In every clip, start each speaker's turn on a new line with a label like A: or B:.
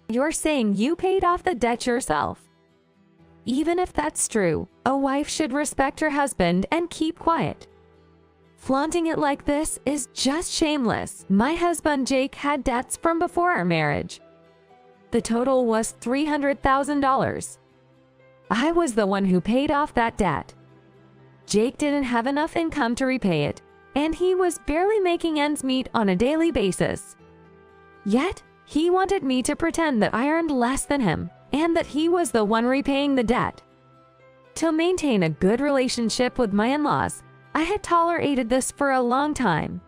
A: You're saying you paid off the debt yourself. Even if that's true, a wife should respect her husband and keep quiet. Flaunting it like this is just shameless. My husband Jake had debts from before our marriage. The total was $300,000. I was the one who paid off that debt. Jake didn't have enough income to repay it, and he was barely making ends meet on a daily basis. Yet, he wanted me to pretend that I earned less than him, and that he was the one repaying the debt. To maintain a good relationship with my in-laws, I had tolerated this for a long time.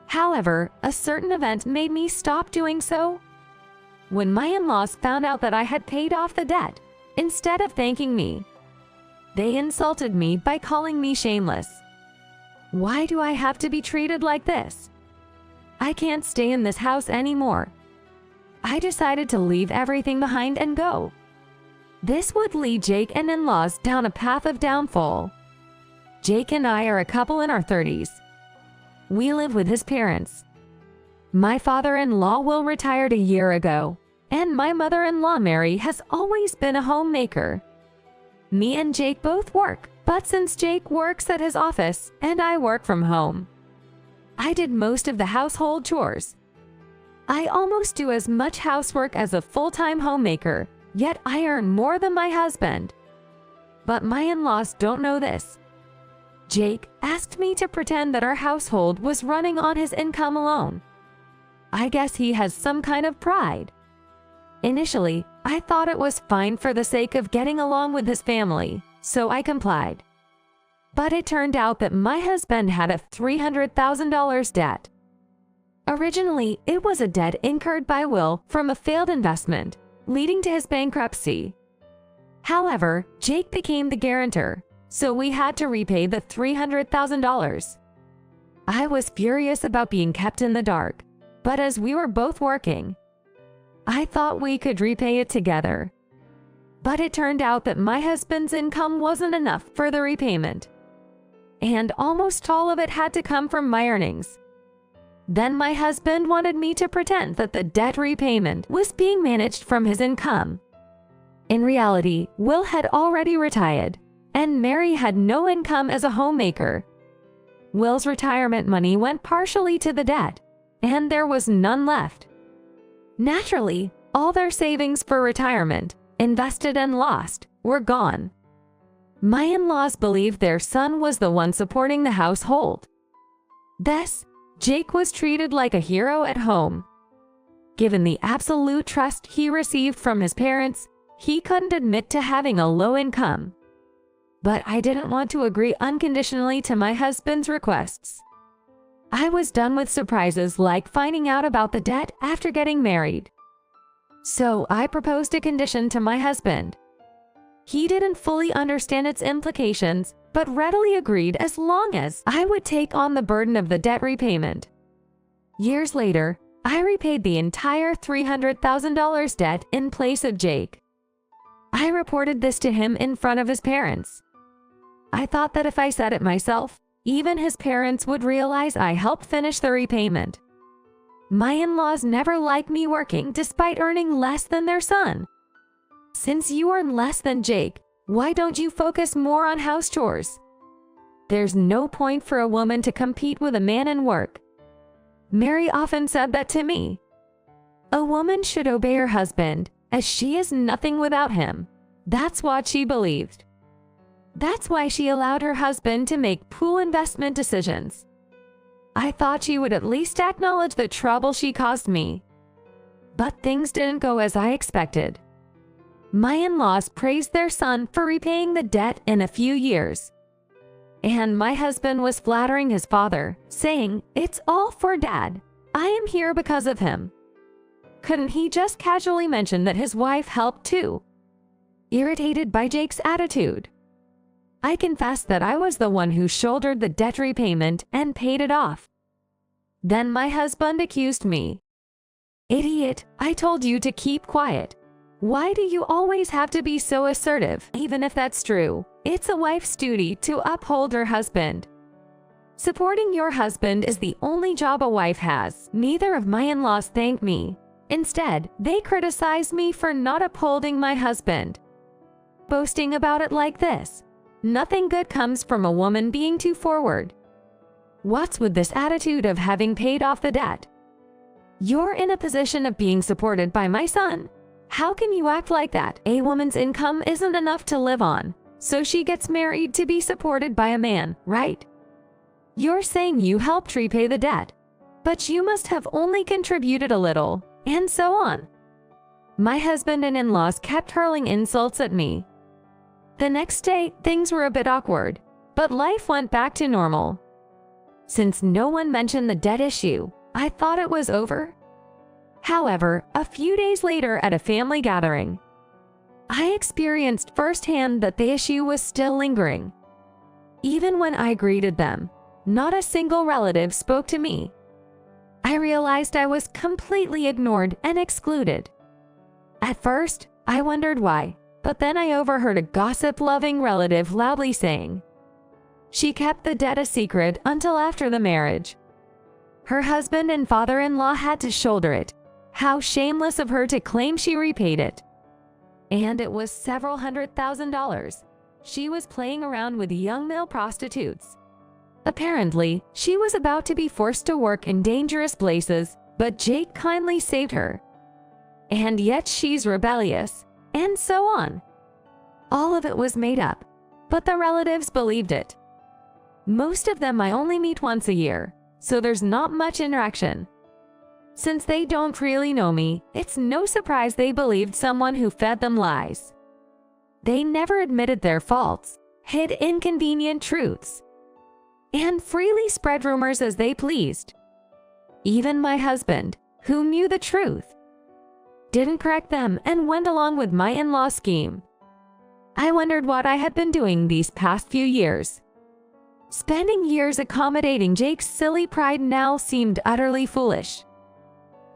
A: However, a certain event made me stop doing so. When my in-laws found out that I had paid off the debt, instead of thanking me, they insulted me by calling me shameless. Why do I have to be treated like this? I can't stay in this house anymore. I decided to leave everything behind and go. This would lead Jake and in-laws down a path of downfall. Jake and I are a couple in our 30s. We live with his parents. My father-in-law will retired a year ago, and my mother-in-law Mary has always been a homemaker. Me and Jake both work, but since Jake works at his office and I work from home, I did most of the household chores. I almost do as much housework as a full-time homemaker, yet I earn more than my husband. But my in-laws don't know this. Jake asked me to pretend that our household was running on his income alone. I guess he has some kind of pride. Initially, I thought it was fine for the sake of getting along with his family, so I complied. But it turned out that my husband had a $300,000 debt. Originally, it was a debt incurred by Will from a failed investment, leading to his bankruptcy. However, Jake became the guarantor, so we had to repay the $300,000. I was furious about being kept in the dark, but as we were both working, I thought we could repay it together. But it turned out that my husband's income wasn't enough for the repayment, and almost all of it had to come from my earnings. Then my husband wanted me to pretend that the debt repayment was being managed from his income. In reality, Will had already retired, and Mary had no income as a homemaker. Will's retirement money went partially to the debt, and there was none left. Naturally, all their savings for retirement, invested and lost, were gone. My in-laws believed their son was the one supporting the household. Thus, Jake was treated like a hero at home. Given the absolute trust he received from his parents, he couldn't admit to having a low income. But I didn't want to agree unconditionally to my husband's requests. I was done with surprises like finding out about the debt after getting married. So I proposed a condition to my husband. He didn't fully understand its implications, but readily agreed as long as I would take on the burden of the debt repayment. Years later, I repaid the entire $300,000 debt in place of Jake. I reported this to him in front of his parents. I thought that if I said it myself, even his parents would realize I helped finish the repayment. My in-laws never liked me working despite earning less than their son. Since you earn less than Jake, why don't you focus more on house chores? There's no point for a woman to compete with a man in work. Mary often said that to me. A woman should obey her husband, as she is nothing without him. That's what she believed. That's why she allowed her husband to make pool investment decisions. I thought she would at least acknowledge the trouble she caused me. But things didn't go as I expected. My in-laws praised their son for repaying the debt in a few years. And my husband was flattering his father, saying, "It's all for Dad. I am here because of him." Couldn't he just casually mention that his wife helped too? Irritated by Jake's attitude, I confessed that I was the one who shouldered the debt repayment and paid it off. Then my husband accused me. "Idiot, I told you to keep quiet. Why do you always have to be so assertive?" Even if that's true, it's a wife's duty to uphold her husband. Supporting your husband is the only job a wife has. Neither of my in-laws thanked me. Instead, they criticized me for not upholding my husband, boasting about it like this: "Nothing good comes from a woman being too forward. What's with this attitude of having paid off the debt? You're in a position of being supported by my son. How can you act like that? A woman's income isn't enough to live on, so she gets married to be supported by a man, right? You're saying you helped repay the debt, but you must have only contributed a little," and so on. My husband and in-laws kept hurling insults at me. The next day, things were a bit awkward, but life went back to normal. Since no one mentioned the debt issue, I thought it was over. However, a few days later at a family gathering, I experienced firsthand that the issue was still lingering. Even when I greeted them, not a single relative spoke to me. I realized I was completely ignored and excluded. At first, I wondered why, but then I overheard a gossip-loving relative loudly saying she kept the debt a secret until after the marriage. Her husband and father-in-law had to shoulder it. How shameless of her to claim she repaid it. And it was several $100,000. She was playing around with young male prostitutes. Apparently, she was about to be forced to work in dangerous places, but Jake kindly saved her. And yet she's rebellious, and so on. All of it was made up, but the relatives believed it. Most of them I only meet once a year, so there's not much interaction. Since they don't really know me, it's no surprise they believed someone who fed them lies. They never admitted their faults, hid inconvenient truths, and freely spread rumors as they pleased. Even my husband, who knew the truth, didn't correct them and went along with my in-law scheme. I wondered what I had been doing these past few years. Spending years accommodating Jake's silly pride now seemed utterly foolish.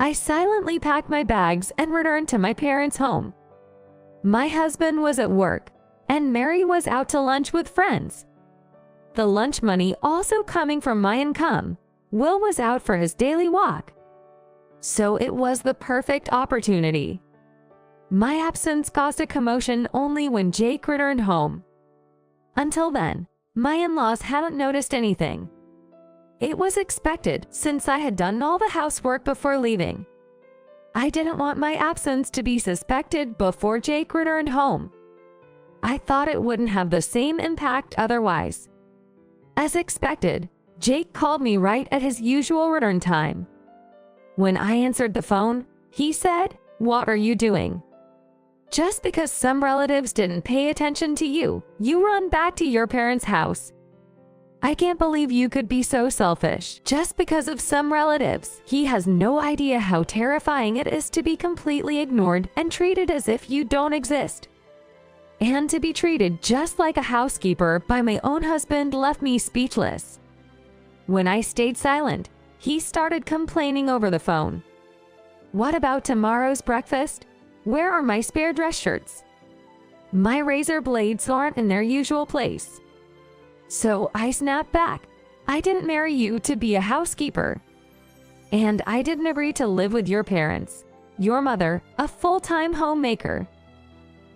A: I silently packed my bags and returned to my parents' home. My husband was at work, and Mary was out to lunch with friends. The lunch money also coming from my income. Will was out for his daily walk. So it was the perfect opportunity. My absence caused a commotion only when Jake returned home. Until then, my in-laws hadn't noticed anything. It was expected since I had done all the housework before leaving. I didn't want my absence to be suspected before Jake returned home. I thought it wouldn't have the same impact otherwise. As expected, Jake called me right at his usual return time. When I answered the phone, he said, "What are you doing? Just because some relatives didn't pay attention to you, you run back to your parents' house. I can't believe you could be so selfish just because of some relatives." He has no idea how terrifying it is to be completely ignored and treated as if you don't exist. And to be treated just like a housekeeper by my own husband left me speechless. When I stayed silent, he started complaining over the phone. What about tomorrow's breakfast? Where are my spare dress shirts? My razor blades aren't in their usual place. So I snapped back. I didn't marry you to be a housekeeper. And I didn't agree to live with your parents. Your mother, a full-time homemaker,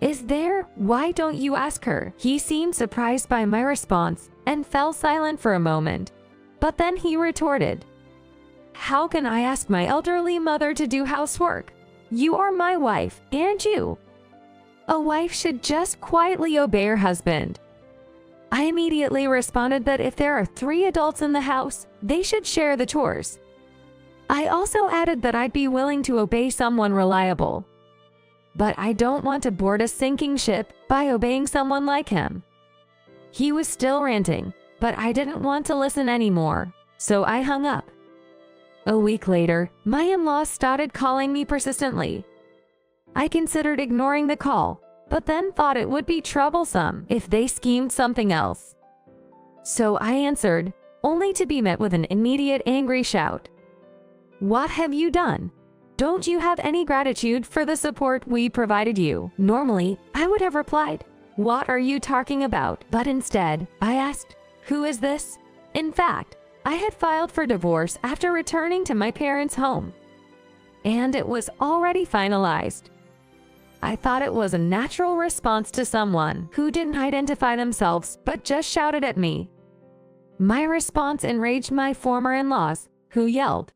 A: is there. Why don't you ask her? He seemed surprised by my response and fell silent for a moment. But then he retorted, "How can I ask my elderly mother to do housework? You are my wife, aren't you? A wife should just quietly obey her husband." I immediately responded that if there are 3 adults in the house, they should share the chores. I also added that I'd be willing to obey someone reliable. But I don't want to board a sinking ship by obeying someone like him. He was still ranting, but I didn't want to listen anymore, so I hung up. A week later, my in-laws started calling me persistently. I considered ignoring the call, but then thought it would be troublesome if they schemed something else. So I answered, only to be met with an immediate angry shout. "What have you done? Don't you have any gratitude for the support we provided you?" Normally, I would have replied, "What are you talking about?" But instead, I asked, "Who is this?" In fact, I had filed for divorce after returning to my parents' home. and it was already finalized. I thought it was a natural response to someone who didn't identify themselves but just shouted at me. My response enraged my former in-laws, who yelled,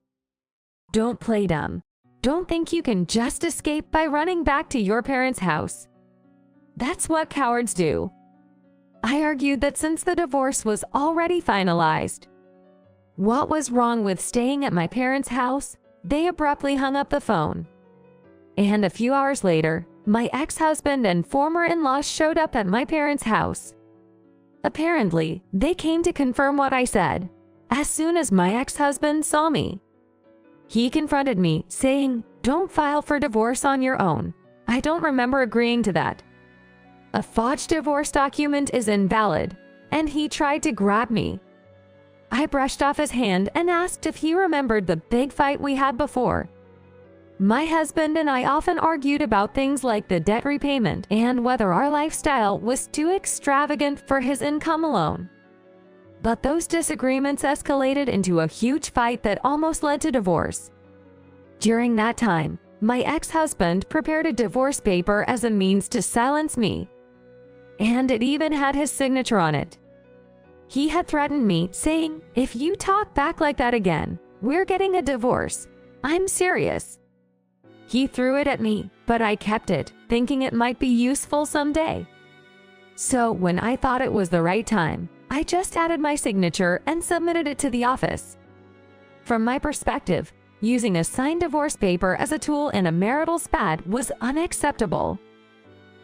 A: "Don't play dumb. Don't think you can just escape by running back to your parents' house. That's what cowards do." I argued that since the divorce was already finalized, what was wrong with staying at my parents' house? They abruptly hung up the phone. And a few hours later, my ex-husband and former in-laws showed up at my parents' house. Apparently, they came to confirm what I said. As soon as my ex-husband saw me, he confronted me, saying, "Don't file for divorce on your own. I don't remember agreeing to that. A forged divorce document is invalid," and he tried to grab me. I brushed off his hand and asked if he remembered the big fight we had before. My husband and I often argued about things like the debt repayment and whether our lifestyle was too extravagant for his income alone. But those disagreements escalated into a huge fight that almost led to divorce. During that time, my ex-husband prepared a divorce paper as a means to silence me, and it even had his signature on it. He had threatened me, saying, "If you talk back like that again, we're getting a divorce. I'm serious." He threw it at me, but I kept it, thinking it might be useful someday. So when I thought it was the right time, I just added my signature and submitted it to the office. From my perspective, using a signed divorce paper as a tool in a marital spat was unacceptable.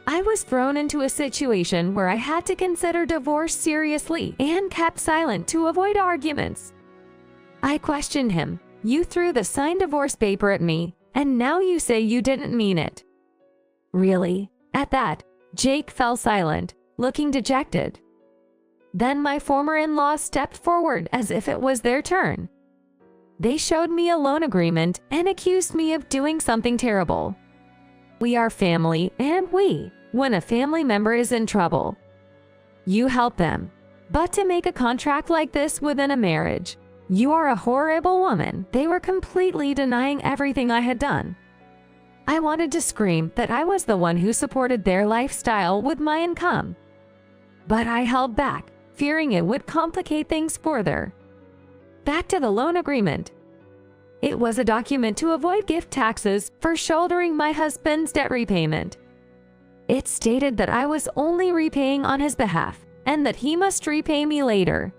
A: I was thrown into a situation where I had to consider divorce seriously and kept silent to avoid arguments. I questioned him. "You threw the signed divorce paper at me, and now you say you didn't mean it." "Really?" At that, Jake fell silent, looking dejected. Then my former in-laws stepped forward as if it was their turn. They showed me a loan agreement and accused me of doing something terrible. We are family, and when a family member is in trouble, you help them. But to make a contract like this within a marriage, you are a horrible woman. They were completely denying everything I had done. I wanted to scream that I was the one who supported their lifestyle with my income. But I held back, fearing it would complicate things further. Back to the loan agreement. It was a document to avoid gift taxes for shouldering my husband's debt repayment. It stated that I was only repaying on his behalf and that he must repay me later.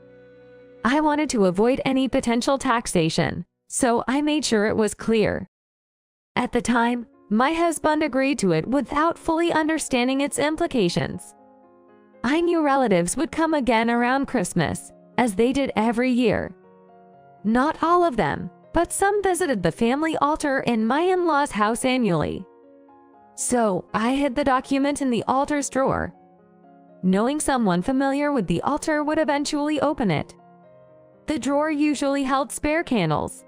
A: I wanted to avoid any potential taxation, so I made sure it was clear. At the time, my husband agreed to it without fully understanding its implications. I knew relatives would come again around Christmas, as they did every year. Not all of them, but some visited the family altar in my in-laws' house annually. So I hid the document in the altar's drawer, knowing someone familiar with the altar would eventually open it. The drawer usually held spare candles.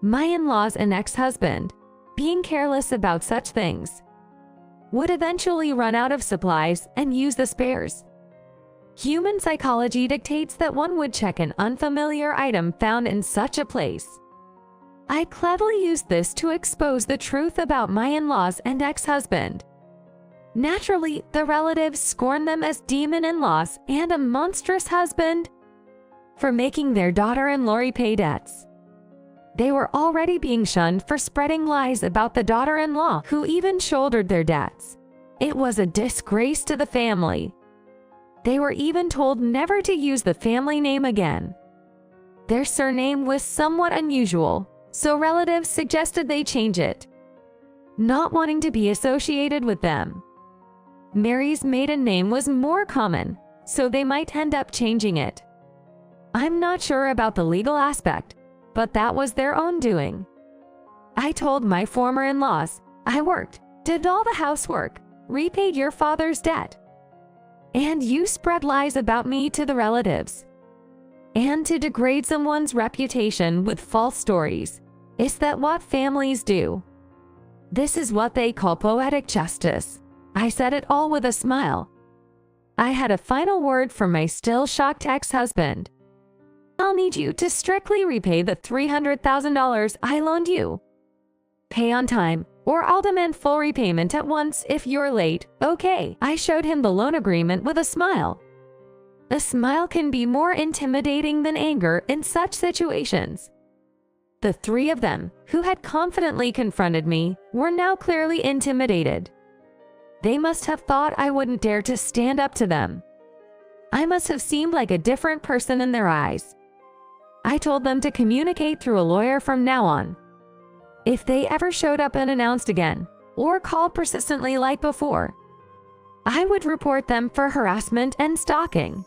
A: My in-laws and ex-husband, being careless about such things, would eventually run out of supplies and use the spares. Human psychology dictates that one would check an unfamiliar item found in such a place. I cleverly used this to expose the truth about my in-laws and ex-husband. Naturally, the relatives scorned them as demon in-laws and a monstrous husband for making their daughter-in-law repay debts. They were already being shunned for spreading lies about the daughter-in-law who even shouldered their debts. It was a disgrace to the family. They were even told never to use the family name again. Their surname was somewhat unusual, so relatives suggested they change it, not wanting to be associated with them. Mary's maiden name was more common, so they might end up changing it. I'm not sure about the legal aspect, but that was their own doing. I told my former in-laws, I worked, did all the housework, repaid your father's debt, and you spread lies about me to the relatives. And to degrade someone's reputation with false stories, is that what families do? This is what they call poetic justice. I said it all with a smile. I had a final word from my still shocked ex-husband. I'll need you to strictly repay the $300,000 I loaned you. pay on time, or I'll demand full repayment at once if you're late. Okay, I showed him the loan agreement with a smile. A smile can be more intimidating than anger in such situations. The three of them, who had confidently confronted me, were now clearly intimidated. They must have thought I wouldn't dare to stand up to them. I must have seemed like a different person in their eyes. I told them to communicate through a lawyer from now on. If they ever showed up unannounced again, or called persistently like before, I would report them for harassment and stalking.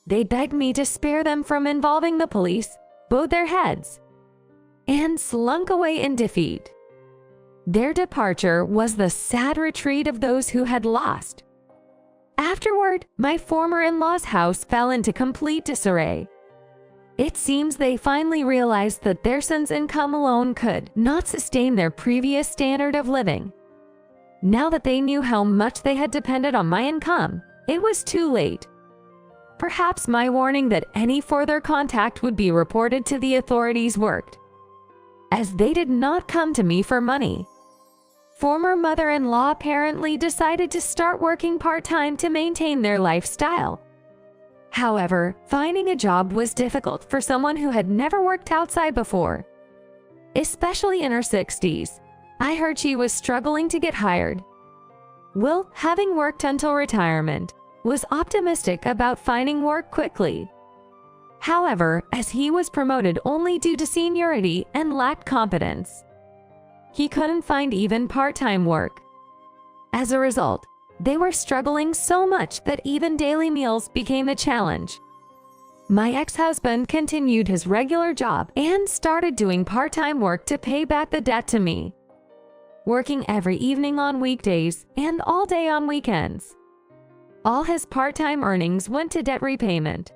A: They begged me to spare them from involving the police, bowed their heads, and slunk away in defeat. Their departure was the sad retreat of those who had lost. Afterward, my former in-laws' house fell into complete disarray. It seems they finally realized that their son's income alone could not sustain their previous standard of living. Now that they knew how much they had depended on my income, it was too late. Perhaps my warning that any further contact would be reported to the authorities worked, as they did not come to me for money. Former mother-in-law apparently decided to start working part-time to maintain their lifestyle. However, finding a job was difficult for someone who had never worked outside before. Especially in her 60s, I heard she was struggling to get hired. Will, having worked until retirement, was optimistic about finding work quickly. However, as he was promoted only due to seniority and lacked competence, he couldn't find even part-time work. As a result, they were struggling so much that even daily meals became a challenge. My ex-husband continued his regular job and started doing part-time work to pay back the debt to me, working every evening on weekdays and all day on weekends. All his part-time earnings went to debt repayment,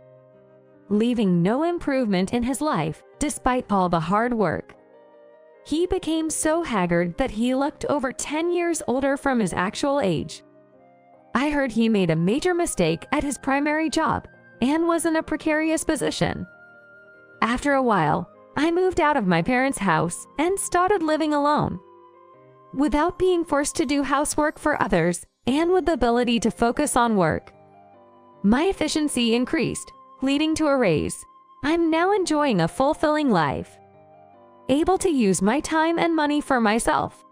A: leaving no improvement in his life despite all the hard work. He became so haggard that he looked over 10 years older from his actual age. I heard he made a major mistake at his primary job and was in a precarious position. After a while, I moved out of my parents' house and started living alone. Without being forced to do housework for others and with the ability to focus on work, my efficiency increased, leading to a raise. I'm now enjoying a fulfilling life, able to use my time and money for myself.